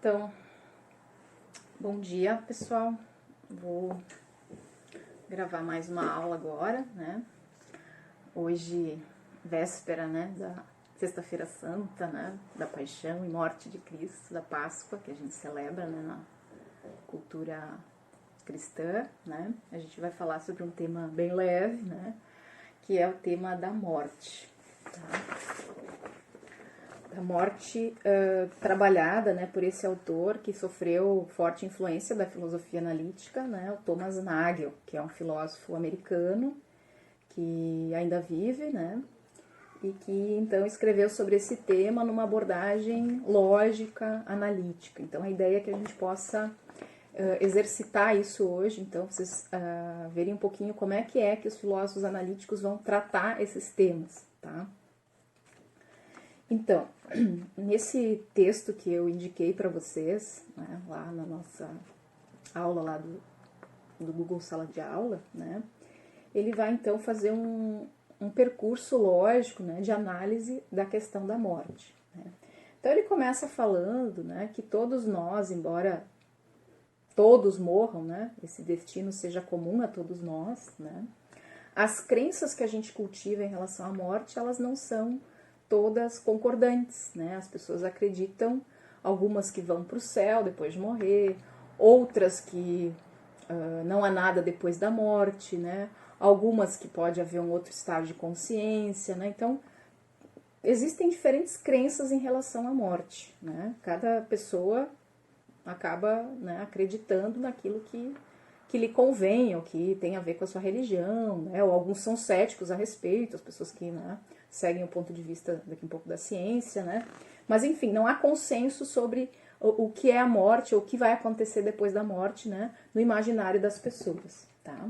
Então, bom dia, pessoal. Vou gravar mais uma aula agora, né? Hoje, véspera, né, da Sexta-feira Santa, né, da Paixão e Morte de Cristo, da Páscoa, que a gente celebra, né, na cultura cristã, né? A gente vai falar sobre um tema bem leve, né, que é o tema da morte, tá? A morte trabalhada, né, por esse autor que sofreu forte influência da filosofia analítica, né, o Thomas Nagel, que é um filósofo americano que ainda vive, né, e que então escreveu sobre esse tema numa abordagem lógica, analítica. Então a ideia é que a gente possa exercitar isso hoje, então vocês verem um pouquinho como é que os filósofos analíticos vão tratar esses temas, tá? Então, nesse texto que eu indiquei para vocês, né, lá na nossa aula lá do Google Sala de Aula, né, ele vai então fazer um percurso lógico, né, de análise da questão da morte, né. Então ele começa falando, né, que todos nós, embora todos morram, né, esse destino seja comum a todos nós, né, as crenças que a gente cultiva em relação à morte, elas não são todas concordantes, né? As pessoas acreditam, algumas que vão para o céu depois de morrer, outras que não há nada depois da morte, né? Algumas que pode haver um outro estado de consciência, né? Então, existem diferentes crenças em relação à morte, né? Cada pessoa acaba, né, acreditando naquilo que lhe convém, ou que tem a ver com a sua religião, né? Ou alguns são céticos a respeito, as pessoas que, né, seguem o ponto de vista daqui um pouco da ciência, né? Mas enfim, não há consenso sobre o que é a morte ou o que vai acontecer depois da morte, né, no imaginário das pessoas, tá?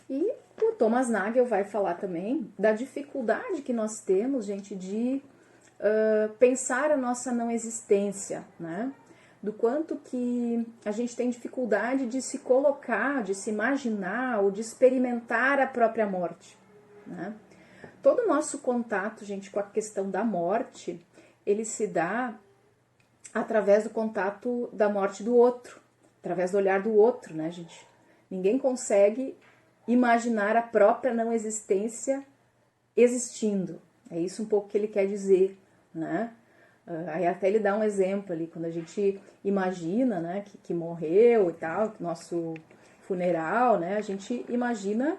E o Thomas Nagel vai falar também da dificuldade que nós temos, gente, de pensar a nossa não existência, né? Do quanto que a gente tem dificuldade de se colocar, de se imaginar ou de experimentar a própria morte, né? Todo o nosso contato, gente, com a questão da morte, ele se dá através do contato da morte do outro, através do olhar do outro, né, gente? Ninguém consegue imaginar a própria não existência existindo. É isso um pouco que ele quer dizer, né? Aí até ele dá um exemplo ali, quando a gente imagina, né, que morreu e tal, nosso funeral, né, a gente imagina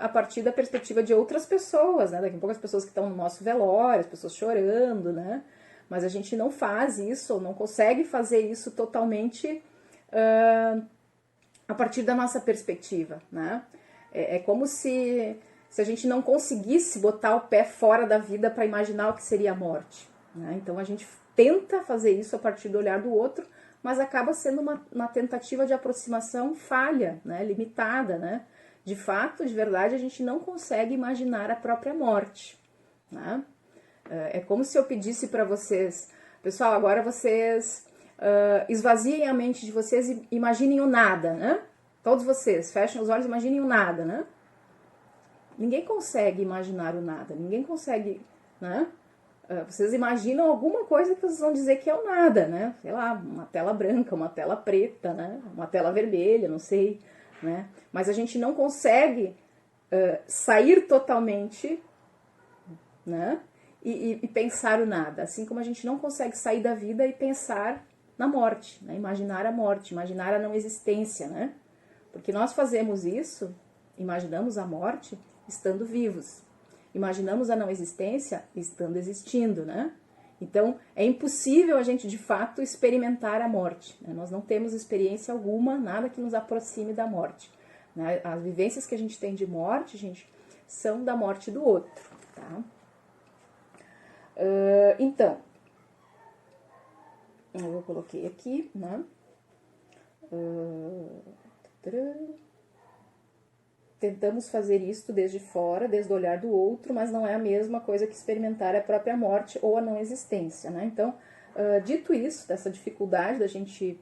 a partir da perspectiva de outras pessoas, né, daqui a pouco as pessoas que estão no nosso velório, as pessoas chorando, né, mas a gente não faz isso, ou não consegue fazer isso totalmente a partir da nossa perspectiva, né, é como se a gente não conseguisse botar o pé fora da vida para imaginar o que seria a morte, né? Então a gente tenta fazer isso a partir do olhar do outro, mas acaba sendo uma tentativa de aproximação falha, né? Limitada, né? De fato, de verdade, a gente não consegue imaginar a própria morte, né? É como se eu pedisse para vocês, pessoal, agora vocês esvaziem a mente de vocês e imaginem o nada, né? Todos vocês, fechem os olhos e imaginem o nada, né? Ninguém consegue imaginar o nada, ninguém consegue, né? Vocês imaginam alguma coisa que vocês vão dizer que é o nada, né? Sei lá, uma tela branca, uma tela preta, né? Uma tela vermelha, não sei, né? Mas a gente não consegue sair totalmente, né? E pensar o nada. Assim como a gente não consegue sair da vida e pensar na morte, né? Imaginar a morte, imaginar a não existência, né? Porque nós fazemos isso, imaginamos a morte estando vivos. Imaginamos a não existência estando existindo, né? Então, é impossível a gente, de fato, experimentar a morte, né? Nós não temos experiência alguma, nada que nos aproxime da morte, né? As vivências que a gente tem de morte, gente, são da morte do outro, tá? Então, eu coloquei aqui, né? Tentamos fazer isto desde fora, desde o olhar do outro, mas não é a mesma coisa que experimentar a própria morte ou a não existência, né? Então, dito isso, dessa dificuldade da gente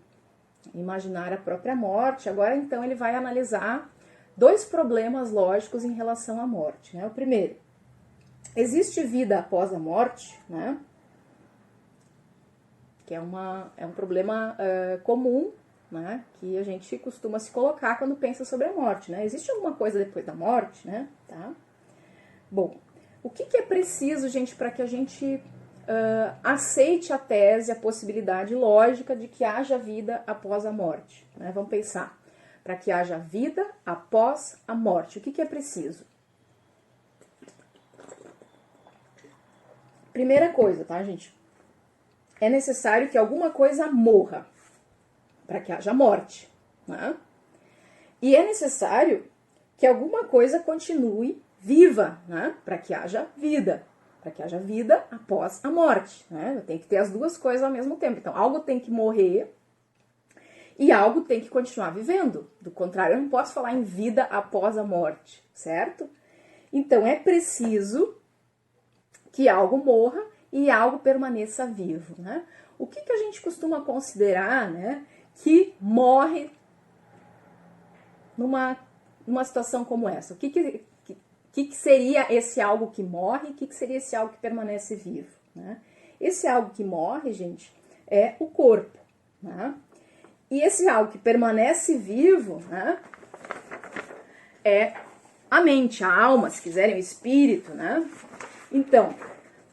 imaginar a própria morte, agora então ele vai analisar dois problemas lógicos em relação à morte, né? O primeiro, existe vida após a morte, né? que é um problema comum, né, que a gente costuma se colocar quando pensa sobre a morte, né? Existe alguma coisa depois da morte, né? Tá? Bom, o que é preciso, gente, para que a gente aceite a tese, a possibilidade lógica de que haja vida após a morte, né? Vamos pensar. Para que haja vida após a morte, o que é preciso? Primeira coisa, tá, gente? É necessário que alguma coisa morra para que haja morte, né? E é necessário que alguma coisa continue viva, né? Para que haja vida. Para que haja vida após a morte, né? Tem que ter as duas coisas ao mesmo tempo. Então, algo tem que morrer e algo tem que continuar vivendo. Do contrário, eu não posso falar em vida após a morte, certo? Então, é preciso que algo morra e algo permaneça vivo, né? O que a gente costuma considerar, né, que morre numa situação como essa? O que seria esse algo que morre e o que seria esse algo que permanece vivo, né? Esse algo que morre, gente, é o corpo, né? E esse algo que permanece vivo, né, é a mente, a alma, se quiserem, o espírito, né? Então,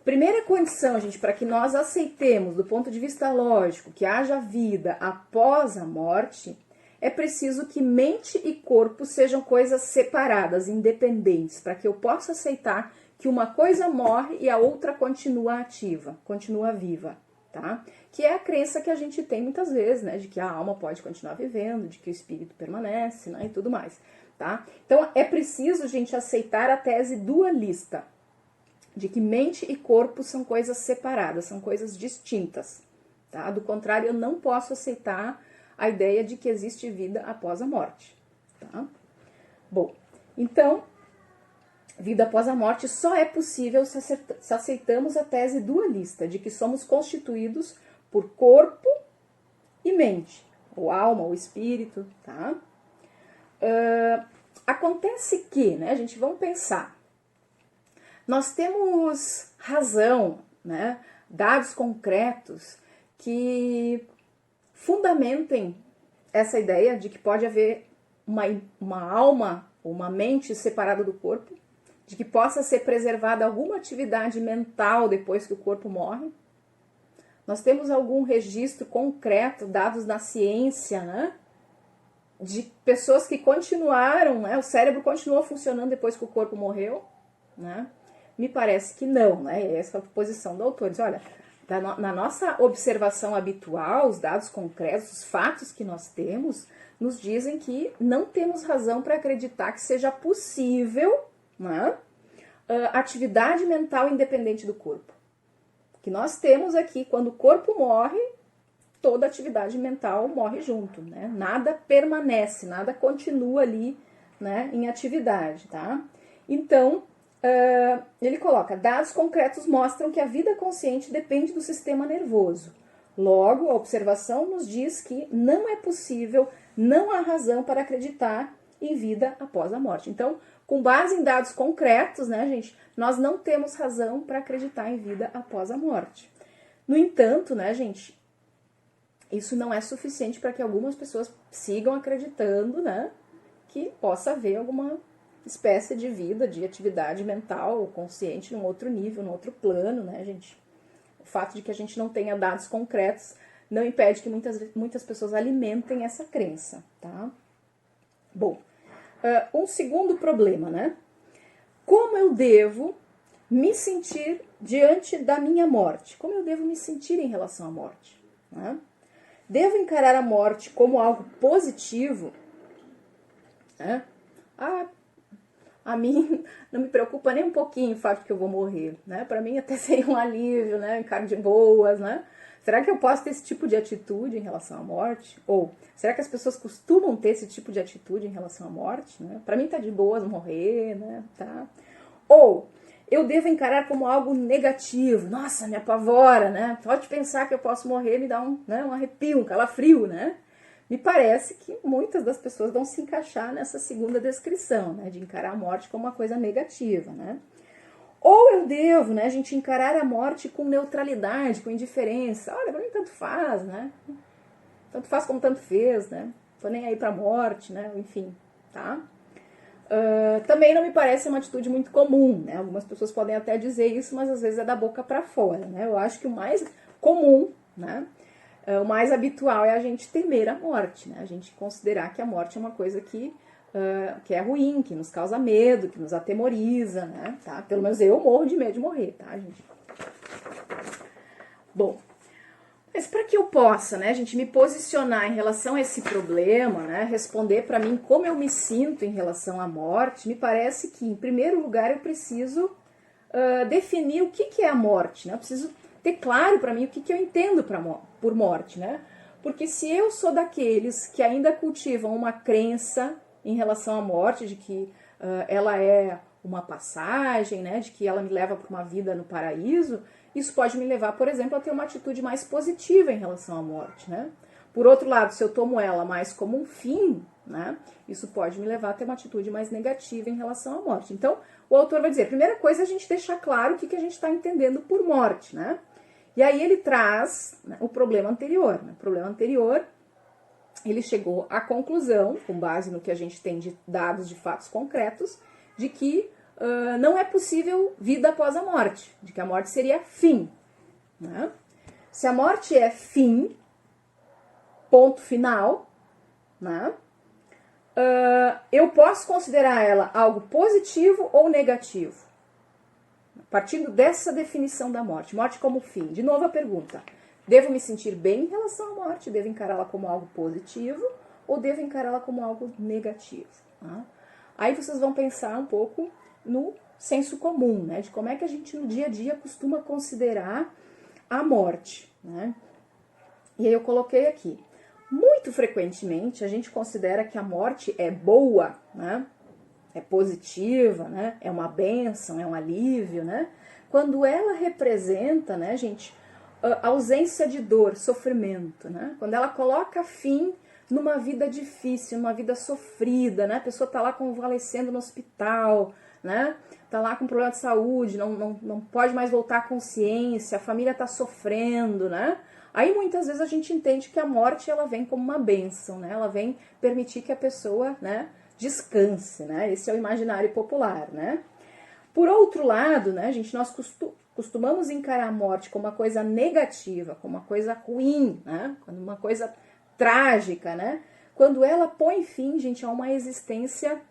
primeira condição, gente, para que nós aceitemos, do ponto de vista lógico, que haja vida após a morte, é preciso que mente e corpo sejam coisas separadas, independentes, para que eu possa aceitar que uma coisa morre e a outra continua ativa, continua viva, tá? Que é a crença que a gente tem muitas vezes, né? De que a alma pode continuar vivendo, de que o espírito permanece, né? E tudo mais, tá? Então, é preciso, gente, aceitar a tese dualista, de que mente e corpo são coisas separadas, são coisas distintas, tá? Do contrário, eu não posso aceitar a ideia de que existe vida após a morte, tá? Bom, então, vida após a morte só é possível se aceitamos a tese dualista, de que somos constituídos por corpo e mente, ou alma, ou espírito, tá? Acontece que, né, gente, vamos pensar, nós temos razão, né, dados concretos que fundamentem essa ideia de que pode haver uma alma, uma mente separada do corpo, de que possa ser preservada alguma atividade mental depois que o corpo morre. Nós temos algum registro concreto, dados na ciência, né, de pessoas que continuaram, né, o cérebro continuou funcionando depois que o corpo morreu, né? Me parece que não, né? Essa é a posição do autor. Diz, olha, na nossa observação habitual, os dados concretos, os fatos que nós temos, nos dizem que não temos razão para acreditar que seja possível, né, atividade mental independente do corpo. O que nós temos aqui, quando o corpo morre, toda atividade mental morre junto, né? Nada permanece, nada continua ali, né, em atividade, tá? Então, ele coloca, dados concretos mostram que a vida consciente depende do sistema nervoso. Logo, a observação nos diz que não é possível, não há razão para acreditar em vida após a morte. Então, com base em dados concretos, né, gente, nós não temos razão para acreditar em vida após a morte. No entanto, né, gente, isso não é suficiente para que algumas pessoas sigam acreditando, né, que possa haver alguma espécie de vida, de atividade mental ou consciente num outro nível, num outro plano, né, gente? O fato de que a gente não tenha dados concretos não impede que muitas pessoas alimentem essa crença, tá? Bom, um segundo problema, né? Como eu devo me sentir diante da minha morte? Como eu devo me sentir em relação à morte, né? Devo encarar a morte como algo positivo, né? A mim não me preocupa nem um pouquinho o fato que eu vou morrer, né? Para mim até seria um alívio, né? Encaro de boas, né? Será que eu posso ter esse tipo de atitude em relação à morte? Ou será que as pessoas costumam ter esse tipo de atitude em relação à morte, né? Para mim tá de boas morrer, né? Tá? Ou eu devo encarar como algo negativo. Nossa, me apavora, né? Pode pensar que eu posso morrer, me dá um arrepio, um calafrio, né? Me parece que muitas das pessoas vão se encaixar nessa segunda descrição, né, de encarar a morte como uma coisa negativa, né? Ou eu devo, né, a gente encarar a morte com neutralidade, com indiferença. Olha, para mim mim tanto faz, né? Tanto faz como tanto fez, né? Tô nem aí pra morte, né? Enfim, tá? Também não me parece uma atitude muito comum, né? Algumas pessoas podem até dizer isso, mas às vezes é da boca para fora, né? Eu acho que o mais comum, né? O mais habitual é a gente temer a morte, né? A gente considerar que a morte é uma coisa que é ruim, que nos causa medo, que nos atemoriza, né? Tá? Pelo menos eu morro de medo de morrer, tá, gente? Bom, mas para que eu possa, né, gente, me posicionar em relação a esse problema, né, responder para mim como eu me sinto em relação à morte, me parece que, em primeiro lugar, eu preciso definir o que é a morte, né? Eu preciso ter claro para mim o que eu entendo por morte, né? Porque se eu sou daqueles que ainda cultivam uma crença em relação à morte, de que ela é uma passagem, né, de que ela me leva para uma vida no paraíso, isso pode me levar, por exemplo, a ter uma atitude mais positiva em relação à morte, né? Por outro lado, se eu tomo ela mais como um fim, né, isso pode me levar a ter uma atitude mais negativa em relação à morte. Então, o autor vai dizer, primeira coisa é a gente deixar claro o que a gente está entendendo por morte, né? E aí ele traz, né, o problema anterior. Né? O problema anterior, ele chegou à conclusão, com base no que a gente tem de dados de fatos concretos, de que não é possível vida após a morte, de que a morte seria fim. Né? Se a morte é fim, ponto final, né? Eu posso considerar ela algo positivo ou negativo? Partindo dessa definição da morte, morte como fim. De novo a pergunta, devo me sentir bem em relação à morte? Devo encará-la como algo positivo ou devo encará-la como algo negativo? Tá? Aí vocês vão pensar um pouco no senso comum, né? De como é que a gente no dia a dia costuma considerar a morte, né? E aí eu coloquei aqui. Muito frequentemente a gente considera que a morte é boa, né? É positiva, né? É uma bênção, é um alívio, né? Quando ela representa, né, gente, ausência de dor, sofrimento, né? Quando ela coloca fim numa vida difícil, numa vida sofrida, né? A pessoa tá lá convalescendo no hospital, né? Tá lá com problema de saúde, não pode mais voltar à consciência, a família tá sofrendo, né? Aí muitas vezes a gente entende que a morte ela vem como uma bênção, né? Ela vem permitir que a pessoa, né, descanse, né? Esse é o imaginário popular, né? Por outro lado, né, gente, nós costumamos encarar a morte como uma coisa negativa, como uma coisa ruim, né? Como uma coisa trágica, né? Quando ela põe fim, gente, a uma existência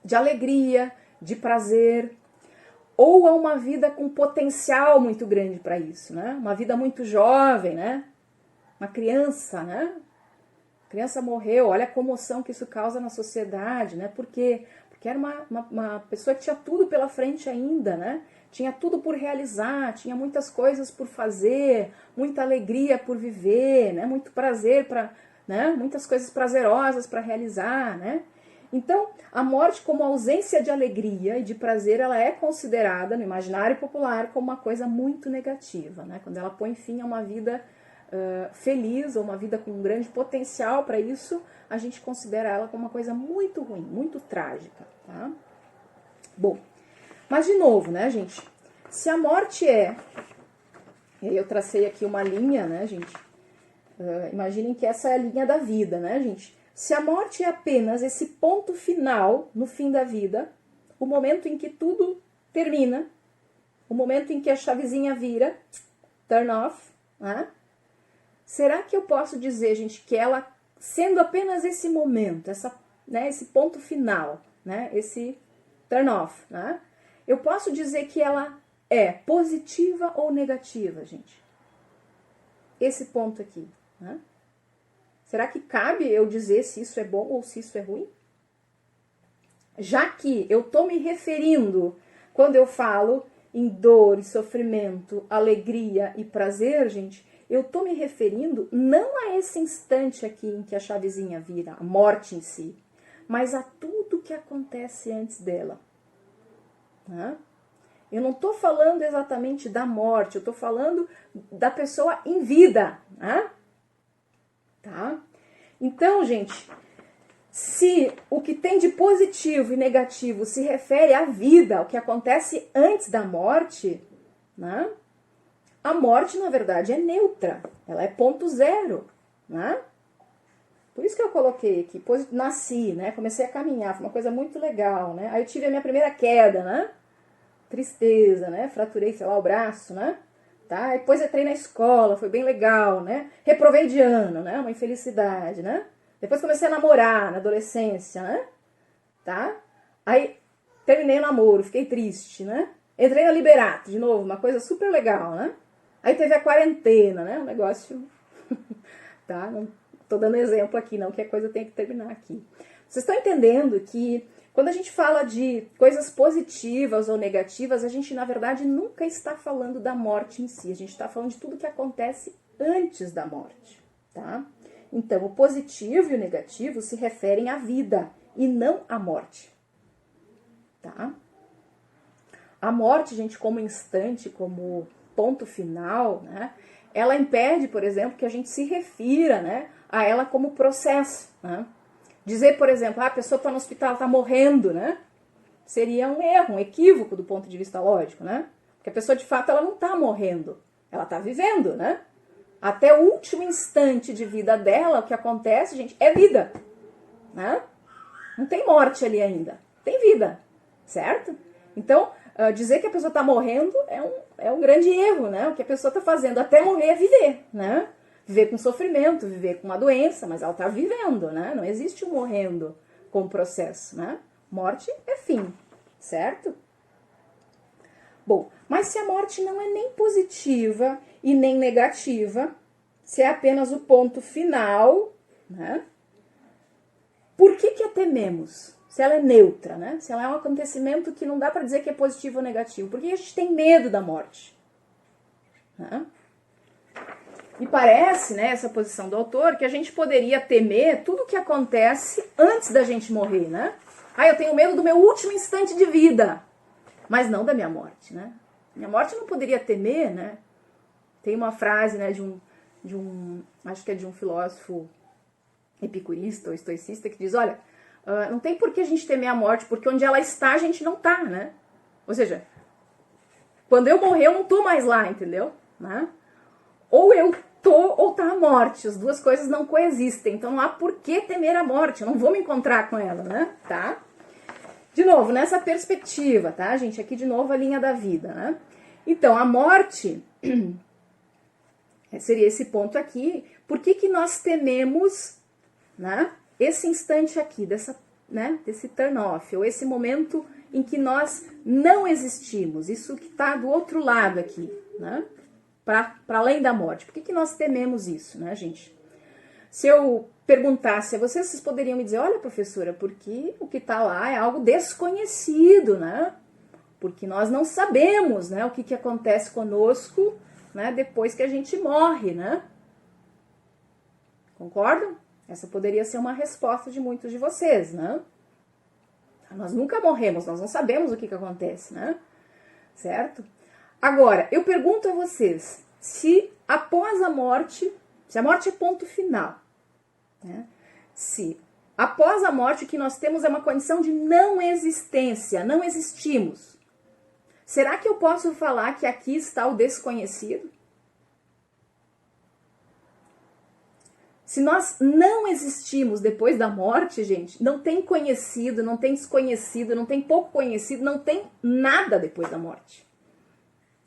de alegria, de prazer, ou a uma vida com potencial muito grande para isso, né? Uma vida muito jovem, né? Uma criança, né? A criança morreu, olha a comoção que isso causa na sociedade, né? Por quê? Porque era uma pessoa que tinha tudo pela frente ainda, né? Tinha tudo por realizar, tinha muitas coisas por fazer, muita alegria por viver, né? Muito prazer para, né? Muitas coisas prazerosas para realizar, né? Então, a morte como ausência de alegria e de prazer, ela é considerada no imaginário popular como uma coisa muito negativa, né? Quando ela põe fim a uma vida feliz ou uma vida com um grande potencial para isso, a gente considera ela como uma coisa muito ruim, muito trágica, tá? Bom, mas de novo, né, gente? Se a morte e aí eu tracei aqui uma linha, né, gente? Imaginem que essa é a linha da vida, né, gente? Se a morte é apenas esse ponto final no fim da vida, o momento em que tudo termina, o momento em que a chavezinha vira, turn off, né? Será que eu posso dizer, gente, que ela, sendo apenas esse momento, né, esse ponto final, né, esse turn off, né? Eu posso dizer que ela é positiva ou negativa, gente? Esse ponto aqui, né? Será que cabe eu dizer se isso é bom ou se isso é ruim? Já que eu estou me referindo, quando eu falo em dor e sofrimento, alegria e prazer, gente, eu estou me referindo não a esse instante aqui em que a chavezinha vira, a morte em si, mas a tudo que acontece antes dela. Né? Eu não estou falando exatamente da morte, eu estou falando da pessoa em vida, né? Tá? Então, gente, se o que tem de positivo e negativo se refere à vida, ao que acontece antes da morte, né? A morte, na verdade, é neutra. Ela é ponto zero, né? Por isso que eu coloquei aqui, depois nasci, né? Comecei a caminhar, foi uma coisa muito legal, né? Aí eu tive a minha primeira queda, né? Tristeza, né? Fraturei, sei lá, o braço, né? Tá? Aí depois entrei na escola, foi bem legal, né? Reprovei de ano, né? Uma infelicidade, né? Depois comecei a namorar na adolescência, né? Tá? Aí terminei o namoro, fiquei triste, né? Entrei na Liberato, de novo, uma coisa super legal, né? Aí teve a quarentena, né? Um negócio... tá? Não tô dando exemplo aqui, não, que a coisa tem que terminar aqui. Vocês estão entendendo que quando a gente fala de coisas positivas ou negativas, a gente, na verdade, nunca está falando da morte em si. A gente está falando de tudo que acontece antes da morte, tá? Então, o positivo e o negativo se referem à vida e não à morte, tá? A morte, gente, como instante, como ponto final, né? Ela impede, por exemplo, que a gente se refira, né, a ela como processo, né? Dizer, por exemplo, a pessoa está no hospital, está morrendo, né? Seria um erro, um equívoco do ponto de vista lógico, né? Porque a pessoa, de fato, ela não está morrendo, ela está vivendo, né? Até o último instante de vida dela, o que acontece, gente, é vida, né? Não tem morte ali ainda, tem vida, certo? Então, dizer que a pessoa está morrendo é um grande erro, né? O que a pessoa está fazendo até morrer é viver, né? Viver com sofrimento, viver com uma doença, mas ela está vivendo, né? Não existe um morrendo como processo, né? Morte é fim, certo? Bom, mas se a morte não é nem positiva e nem negativa, se é apenas o ponto final, né? Por que a tememos? Se ela é neutra, né? Se ela é um acontecimento que não dá para dizer que é positivo ou negativo. Por que a gente tem medo da morte? Né? E parece, né, essa posição do autor, que a gente poderia temer tudo o que acontece antes da gente morrer, né? Ah, eu tenho medo do meu último instante de vida, mas não da minha morte, né? Minha morte eu não poderia temer, né? Tem uma frase, né, acho que é de um filósofo epicurista ou estoicista que diz, olha, não tem por que a gente temer a morte, porque onde ela está, a gente não tá, né? Ou seja, quando eu morrer, eu não tô mais lá, entendeu? Né? Ou eu tô ou tá a morte. As duas coisas não coexistem. Então não há por que temer a morte. Eu não vou me encontrar com ela, né? Tá? De novo, nessa perspectiva, tá, gente? Aqui de novo a linha da vida, né? Então, a morte seria esse ponto aqui. Por que nós tememos, né, esse instante aqui, desse turn off, ou esse momento em que nós não existimos? Isso que está do outro lado aqui, né? Para além da morte. Por que nós tememos isso, né, gente? Se eu perguntasse a vocês, vocês poderiam me dizer, olha, professora, porque o que está lá é algo desconhecido, né? Porque nós não sabemos, né, o que acontece conosco, né, depois que a gente morre, né? Concordam? Essa poderia ser uma resposta de muitos de vocês, né? Nós nunca morremos, nós não sabemos o que acontece, né? Certo? Agora, eu pergunto a vocês, se após a morte, se a morte é ponto final, né? Se após a morte o que nós temos é uma condição de não existência, não existimos, será que eu posso falar que aqui está o desconhecido? Se nós não existimos depois da morte, gente, não tem conhecido, não tem desconhecido, não tem pouco conhecido, não tem nada depois da morte.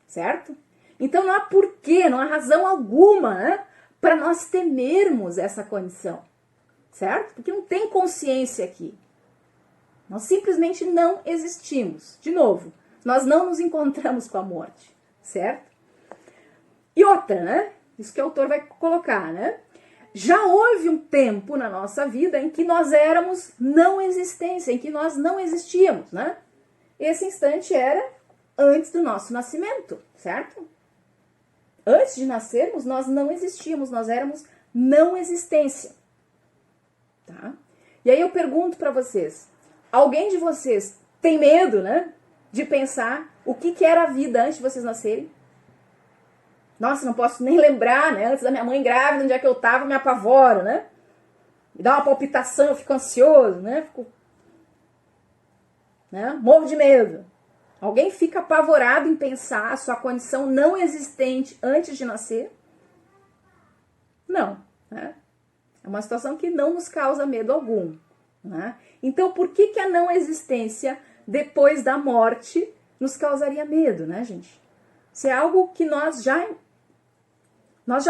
Certo? Então não há porquê, não há razão alguma, né, para nós temermos essa condição. Certo? Porque não tem consciência aqui. Nós simplesmente não existimos. De novo, nós não nos encontramos com a morte. Certo? E outra, né? Isso que o autor vai colocar, né? Já houve um tempo na nossa vida em que nós éramos não existência, em que nós não existíamos, né? Esse instante era antes do nosso nascimento, certo? Antes de nascermos, nós não existíamos, nós éramos não existência, tá? E aí eu pergunto para vocês, alguém de vocês tem medo, né, de pensar o que era a vida antes de vocês nascerem? Nossa, não posso nem lembrar, né? Antes da minha mãe grávida, onde é que eu tava, me apavoro, né? Me dá uma palpitação, eu fico ansioso, né? Morro de medo. Alguém fica apavorado em pensar a sua condição não existente antes de nascer? Não, né? É uma situação que não nos causa medo algum, né? Então, por que que a não existência depois da morte nos causaria medo, né, gente? Se é algo que nós já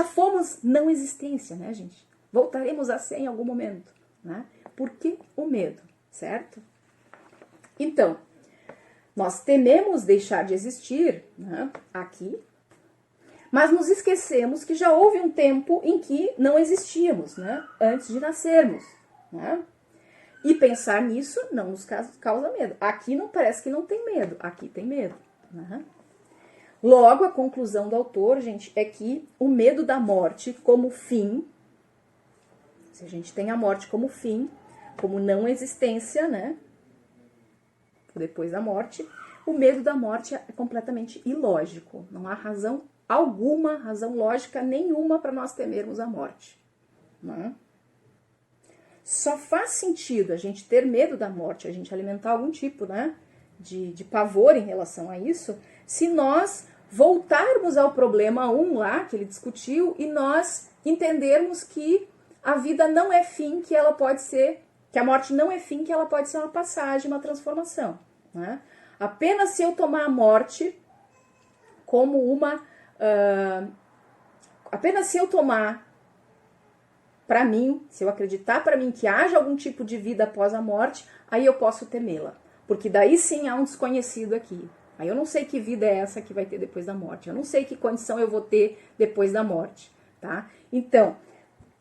fomos não existência, né, gente? Voltaremos a ser em algum momento, né? Por que o medo, certo? Então, nós tememos deixar de existir, né, aqui, mas nos esquecemos que já houve um tempo em que não existíamos, né, antes de nascermos, né? E pensar nisso não nos causa medo. Aqui não parece que não tem medo, aqui tem medo, né? Logo, a conclusão do autor, gente, é que o medo da morte como fim, se a gente tem a morte como fim, como não existência, né, depois da morte, o medo da morte é completamente ilógico. Não há razão alguma, razão lógica nenhuma para nós temermos a morte, né? Só faz sentido a gente ter medo da morte, a gente alimentar algum tipo, né, de pavor em relação a isso, se nós voltarmos ao problema 1 lá, que ele discutiu, e nós entendermos que a vida não é fim, que ela pode ser, que a morte não é fim, que ela pode ser uma passagem, uma transformação, né? Apenas se eu tomar a morte como uma... apenas se eu tomar para mim, se eu acreditar para mim que haja algum tipo de vida após a morte, aí eu posso temê-la. Porque daí sim há um desconhecido aqui. Aí eu não sei que vida é essa que vai ter depois da morte. Eu não sei que condição eu vou ter depois da morte, tá? Então,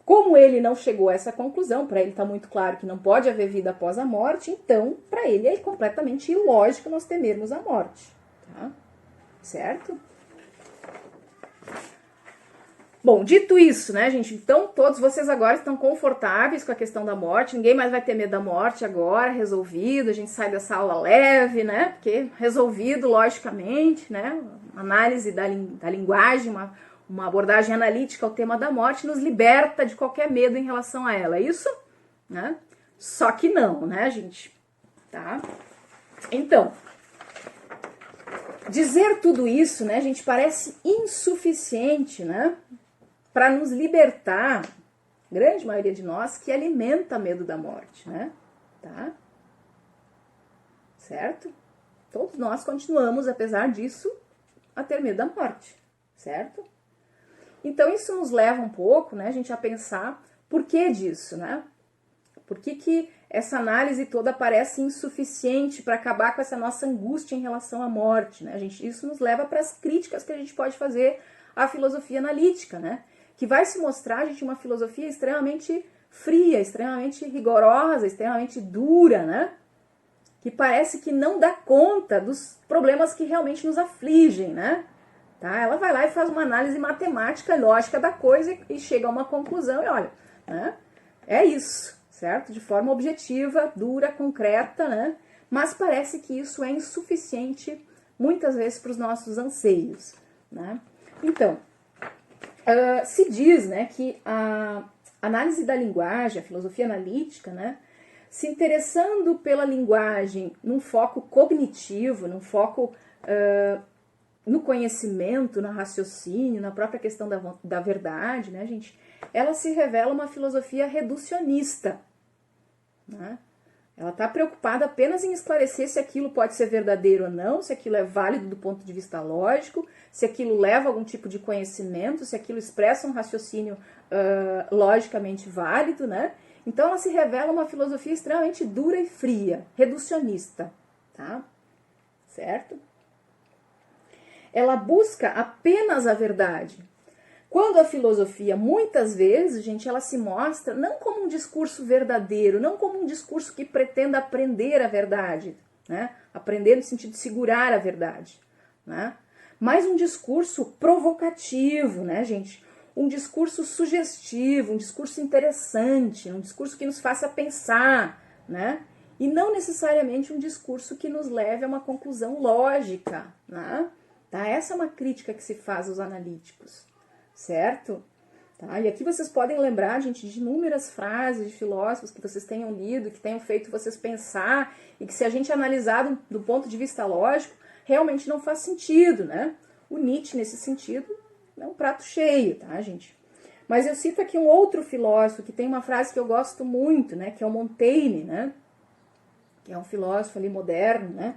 como ele não chegou a essa conclusão, para ele está muito claro que não pode haver vida após a morte, então, para ele é completamente ilógico nós temermos a morte, tá? Certo? Bom, dito isso, né, gente, então todos vocês agora estão confortáveis com a questão da morte, ninguém mais vai ter medo da morte agora, resolvido, a gente sai dessa aula leve, né, porque resolvido, logicamente, né, análise da linguagem, uma abordagem analítica ao tema da morte nos liberta de qualquer medo em relação a ela, é isso? Né? Só que não, né, gente, tá? Então, dizer tudo isso, né, gente, parece insuficiente, né, para nos libertar, grande maioria de nós, que alimenta medo da morte, né? Tá? Certo? Todos nós continuamos, apesar disso, a ter medo da morte, certo? Então isso nos leva um pouco, né, a gente a pensar por que disso, né? Por que essa análise toda parece insuficiente para acabar com essa nossa angústia em relação à morte, né? Isso nos leva para as críticas que a gente pode fazer à filosofia analítica, né? Que vai se mostrar, gente, uma filosofia extremamente fria, extremamente rigorosa, extremamente dura, né? Que parece que não dá conta dos problemas que realmente nos afligem, né? Tá? Ela vai lá e faz uma análise matemática, lógica da coisa e chega a uma conclusão e olha, né? É isso, certo? De forma objetiva, dura, concreta, né? Mas parece que isso é insuficiente muitas vezes para os nossos anseios, né? Então, se diz, né, que a análise da linguagem, a filosofia analítica, né, se interessando pela linguagem num foco cognitivo, num foco no conhecimento, no raciocínio, na própria questão da verdade, né, gente, ela se revela uma filosofia reducionista, né? Ela está preocupada apenas em esclarecer se aquilo pode ser verdadeiro ou não, se aquilo é válido do ponto de vista lógico, se aquilo leva a algum tipo de conhecimento, se aquilo expressa um raciocínio logicamente válido, né? Então ela se revela uma filosofia extremamente dura e fria, reducionista, tá? Certo? Ela busca apenas a verdade. Quando a filosofia, muitas vezes, gente, ela se mostra não como um discurso verdadeiro, não como um discurso que pretenda aprender a verdade, né? Aprender no sentido de segurar a verdade, né? Mas um discurso provocativo, né, gente? Um discurso sugestivo, um discurso interessante, um discurso que nos faça pensar, né? E não necessariamente um discurso que nos leve a uma conclusão lógica, né? Tá? Essa é uma crítica que se faz aos analíticos. Certo? Tá? E aqui vocês podem lembrar, gente, de inúmeras frases de filósofos que vocês tenham lido, que tenham feito vocês pensar, e que se a gente analisar do ponto de vista lógico, realmente não faz sentido, né? O Nietzsche, nesse sentido, é um prato cheio, tá, gente? Mas eu cito aqui um outro filósofo que tem uma frase que eu gosto muito, né, que é o Montaigne, né, que é um filósofo ali moderno, né?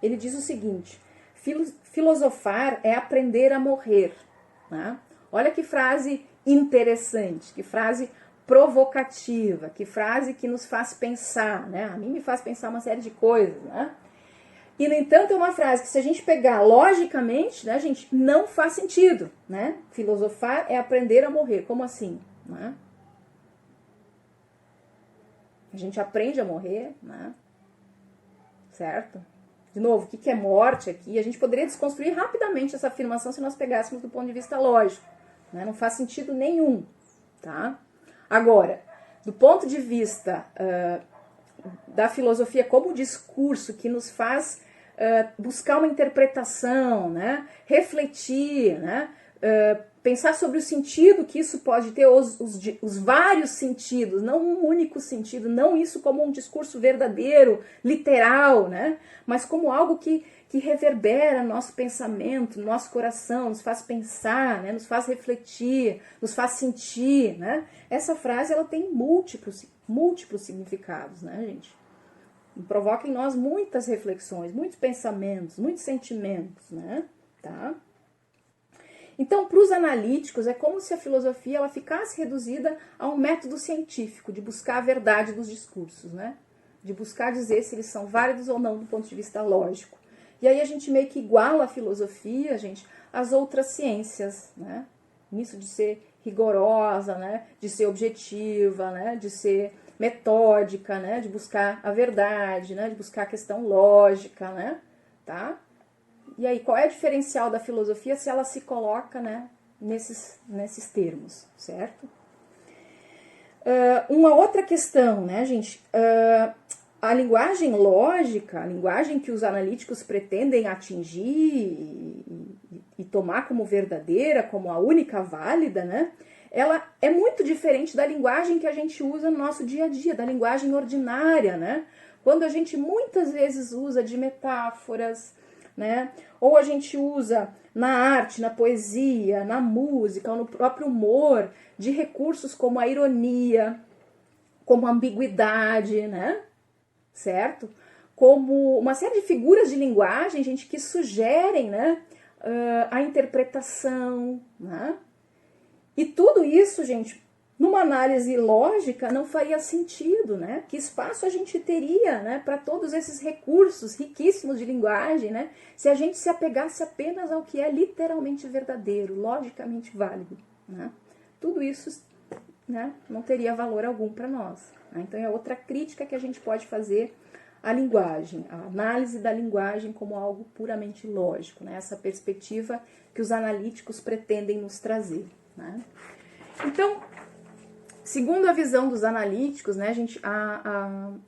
Ele diz o seguinte: filosofar é aprender a morrer, né? Olha que frase interessante, que frase provocativa, que frase que nos faz pensar, né? A mim me faz pensar uma série de coisas, né? E, no entanto, é uma frase que, se a gente pegar logicamente, né, gente, não faz sentido, né? Filosofar é aprender a morrer. Como assim? Né? A gente aprende a morrer, né? Certo? De novo, o que é morte aqui? A gente poderia desconstruir rapidamente essa afirmação se nós pegássemos do ponto de vista lógico. Né? Não faz sentido nenhum, tá? Agora, do ponto de vista da filosofia como discurso que nos faz buscar uma interpretação, né? Refletir, né? Pensar sobre o sentido que isso pode ter, os vários sentidos, não um único sentido, não isso como um discurso verdadeiro, literal, né? Mas como algo que reverbera nosso pensamento, nosso coração, nos faz pensar, né? Nos faz refletir, nos faz sentir, né? Essa frase ela tem múltiplos significados, né, gente? E provoca em nós muitas reflexões, muitos pensamentos, muitos sentimentos, né? Tá? Então, para os analíticos, é como se a filosofia ela ficasse reduzida a um método científico de buscar a verdade dos discursos, né? De buscar dizer se eles são válidos ou não do ponto de vista lógico. E aí a gente meio que iguala a filosofia, gente, às outras ciências, né? Nisso de ser rigorosa, né? De ser objetiva, né? De ser metódica, né? De buscar a verdade, né? De buscar a questão lógica, né? Tá? E aí, qual é o diferencial da filosofia se ela se coloca, né, nesses termos, certo? Uma outra questão, né, gente? A linguagem lógica, a linguagem que os analíticos pretendem atingir e tomar como verdadeira, como a única válida, né? Ela é muito diferente da linguagem que a gente usa no nosso dia a dia, da linguagem ordinária, né? Quando a gente muitas vezes usa de metáforas, né? Ou a gente usa na arte, na poesia, na música, ou no próprio humor, de recursos como a ironia, como a ambiguidade, né? Certo? Como uma série de figuras de linguagem, gente, que sugerem, né, a interpretação, né? E tudo isso, gente, numa análise lógica não faria sentido, né? Que espaço a gente teria, né, para todos esses recursos riquíssimos de linguagem, né, se a gente se apegasse apenas ao que é literalmente verdadeiro, logicamente válido, né? Tudo isso, né, não teria valor algum para nós, né? Então é outra crítica que a gente pode fazer à linguagem, a análise da linguagem como algo puramente lógico, né? Essa perspectiva que os analíticos pretendem nos trazer, né? Então, segundo a visão dos analíticos, né, gente,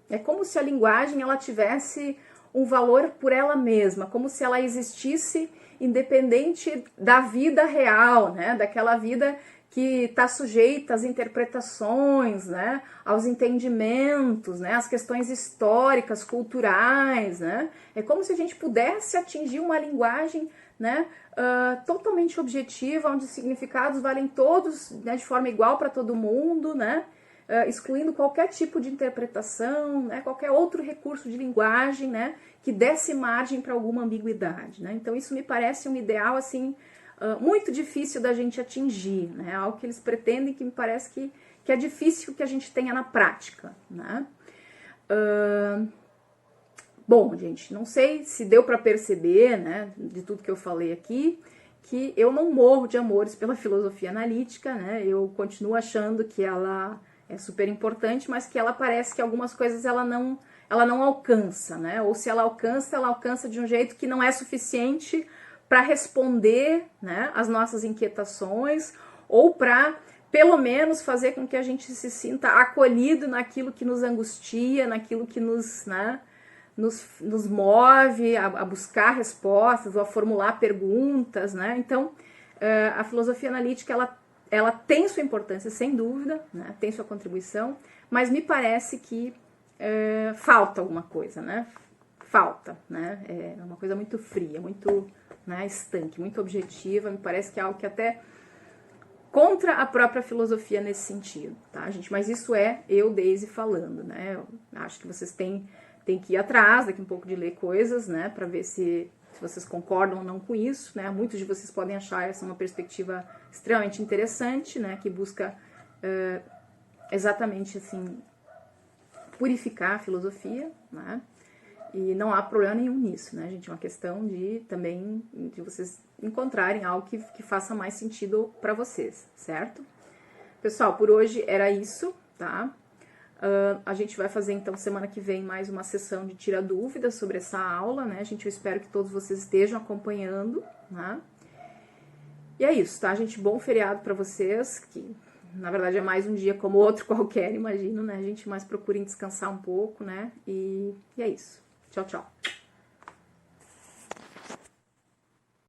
é como se a linguagem ela tivesse um valor por ela mesma, como se ela existisse independente da vida real, né, daquela vida que está sujeita às interpretações, né, aos entendimentos, né, às questões históricas, culturais, né. É como se a gente pudesse atingir uma linguagem, né, totalmente objetiva, onde os significados valem todos, né, de forma igual para todo mundo, né, excluindo qualquer tipo de interpretação, né, qualquer outro recurso de linguagem, né, que desse margem para alguma ambiguidade, né. Então isso me parece um ideal assim muito difícil da gente atingir, né, algo que eles pretendem que me parece que é difícil que a gente tenha na prática, né. Bom, gente, não sei se deu para perceber, né, de tudo que eu falei aqui, que eu não morro de amores pela filosofia analítica, né, eu continuo achando que ela é super importante, mas que ela parece que algumas coisas ela não alcança, né, ou se ela alcança de um jeito que não é suficiente para responder, né, as nossas inquietações, ou para, pelo menos, fazer com que a gente se sinta acolhido naquilo que nos angustia, naquilo que nos, né, nos move a buscar respostas ou a formular perguntas, né? Então, a filosofia analítica, ela tem sua importância, sem dúvida, né? Tem sua contribuição, mas me parece que falta alguma coisa, né? Falta, né? É uma coisa muito fria, muito, né, estanque, muito objetiva, me parece que é algo que até contra a própria filosofia nesse sentido, tá, gente? Mas isso é eu, Daisy, falando, né? Eu acho que vocês têm que ir atrás daqui um pouco de ler coisas, né? Para ver se vocês concordam ou não com isso, né? Muitos de vocês podem achar essa uma perspectiva extremamente interessante, né? Que busca exatamente, assim, purificar a filosofia, né? E não há problema nenhum nisso, né, gente? É uma questão de também de vocês encontrarem algo que faça mais sentido para vocês, certo? Pessoal, por hoje era isso, tá? A gente vai fazer, então, semana que vem mais uma sessão de tira dúvidas sobre essa aula, né? Gente, eu espero que todos vocês estejam acompanhando, né? E é isso, tá, gente? Bom feriado para vocês, que na verdade é mais um dia como outro qualquer, imagino, né, gente? Mas procurem descansar um pouco, né? E é isso. Tchau, tchau.